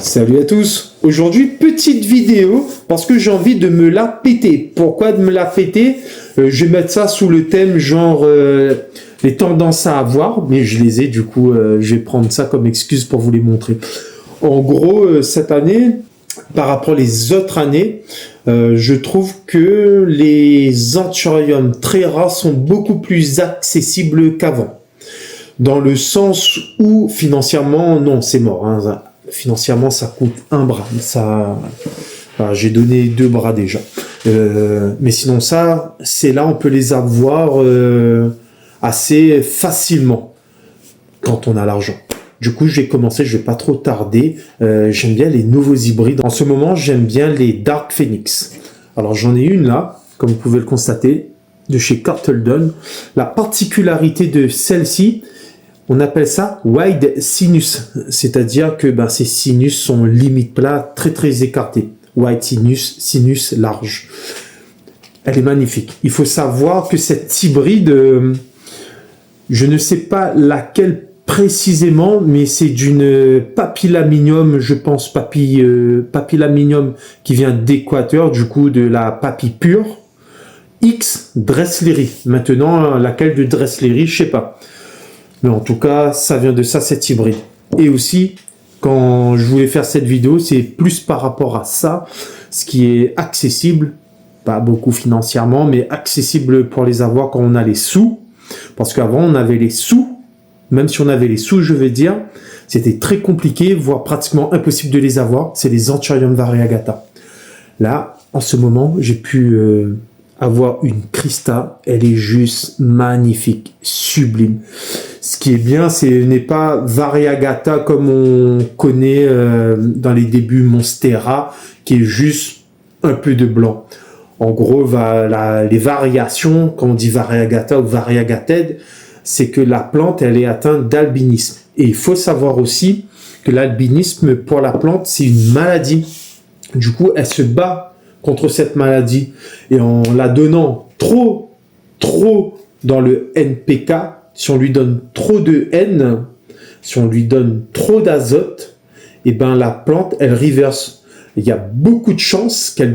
Salut à tous. Aujourd'hui, petite vidéo parce que j'ai envie de me la péter. Pourquoi de me la péter? Je vais mettre ça sous le thème genre les tendances à avoir, mais je les ai, du coup je vais prendre ça comme excuse pour vous les montrer. En gros, cette année, par rapport aux autres années, je trouve que les anthuriums très rares sont beaucoup plus accessibles qu'avant. Dans le sens où financièrement, non, c'est mort. Hein. Financièrement, ça coûte un bras. Ça, enfin, j'ai donné 2 bras déjà. Mais sinon, ça, c'est là, on peut les avoir assez facilement quand on a l'argent. Du coup, je vais commencer, je vais pas trop tarder. J'aime bien les nouveaux hybrides. En ce moment, j'aime bien les Dark Phoenix. Alors, j'en ai une là, comme vous pouvez le constater, de chez Carteldon. La particularité de celle-ci, on appelle ça wide sinus, c'est-à-dire que ces sinus sont limite plat, très écartés. Wide sinus large. Elle est magnifique. Il faut savoir que cette hybride, je ne sais pas laquelle précisément, mais c'est d'une papillaminium, je pense papillaminium qui vient d'Équateur, du coup de la papille pure. X Dressleri. Maintenant, laquelle de Dressleri, je sais pas. Mais en tout cas, ça vient de ça, cette hybride. Et aussi, quand je voulais faire cette vidéo, c'est plus par rapport à ça, ce qui est accessible, pas beaucoup financièrement, mais accessible pour les avoir quand on a les sous. Parce qu'avant, on avait les sous, même si on avait les sous, je veux dire, c'était très compliqué, voire pratiquement impossible de les avoir. C'est les Anthurium variegata. Là, en ce moment, j'ai pu avoir une Christa. Elle est juste magnifique, sublime. Ce qui est bien, ce n'est pas variegata comme on connaît dans les débuts Monstera, qui est juste un peu de blanc. En gros, les variations, quand on dit variegata ou variegated, c'est que la plante, elle est atteinte d'albinisme. Et il faut savoir aussi que l'albinisme, pour la plante, c'est une maladie. Du coup, elle se bat contre cette maladie. Et en la donnant trop dans le NPK, si on lui donne trop de N, si on lui donne trop d'azote, et la plante, elle reverse. Il y a beaucoup de chances qu'elle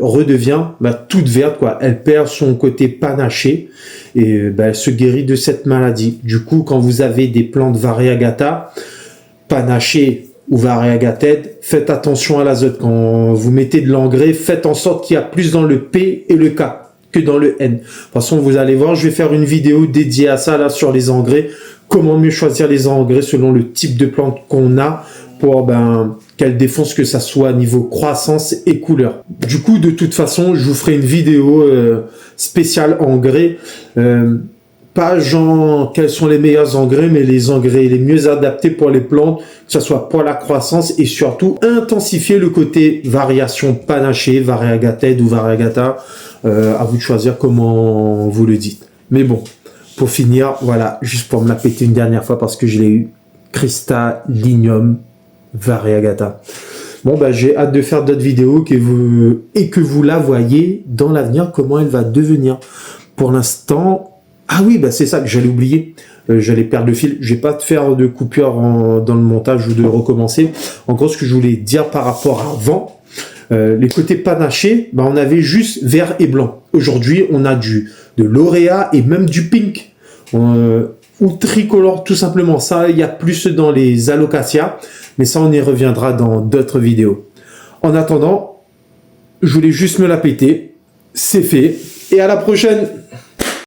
redevient toute verte, quoi. Elle perd son côté panaché et elle se guérit de cette maladie. Du coup, quand vous avez des plantes variegata, panachées ou variegated, faites attention à l'azote. Quand vous mettez de l'engrais, faites en sorte qu'il y a plus dans le P et le K que dans le N. De toute façon, vous allez voir, je vais faire une vidéo dédiée à ça là sur les engrais. Comment mieux choisir les engrais selon le type de plante qu'on a pour qu'elle défonce, que ça soit niveau croissance et couleur. Du coup, de toute façon, je vous ferai une vidéo spéciale engrais. Pas genre quels sont les meilleurs engrais, mais les engrais les mieux adaptés pour les plantes, que ce soit pour la croissance et surtout intensifier le côté variation panachée, variegated ou variegata. À vous de choisir comment vous le dites. Mais bon, pour finir, voilà, juste pour me la péter une dernière fois parce que je l'ai eu, Cristallinium variegata. Bon, j'ai hâte de faire d'autres vidéos et que vous la voyez dans l'avenir, comment elle va devenir. Pour l'instant, ah oui, c'est ça que j'allais oublier. J'allais perdre le fil. Je vais pas te faire de coupure dans le montage ou de recommencer. En gros, ce que je voulais dire par rapport à avant, les côtés panachés, on avait juste vert et blanc. Aujourd'hui, on a de l'auréat et même du pink. Ou tricolore, tout simplement. Ça, il y a plus dans les alocasia, mais ça, on y reviendra dans d'autres vidéos. En attendant, je voulais juste me la péter. C'est fait. Et à la prochaine!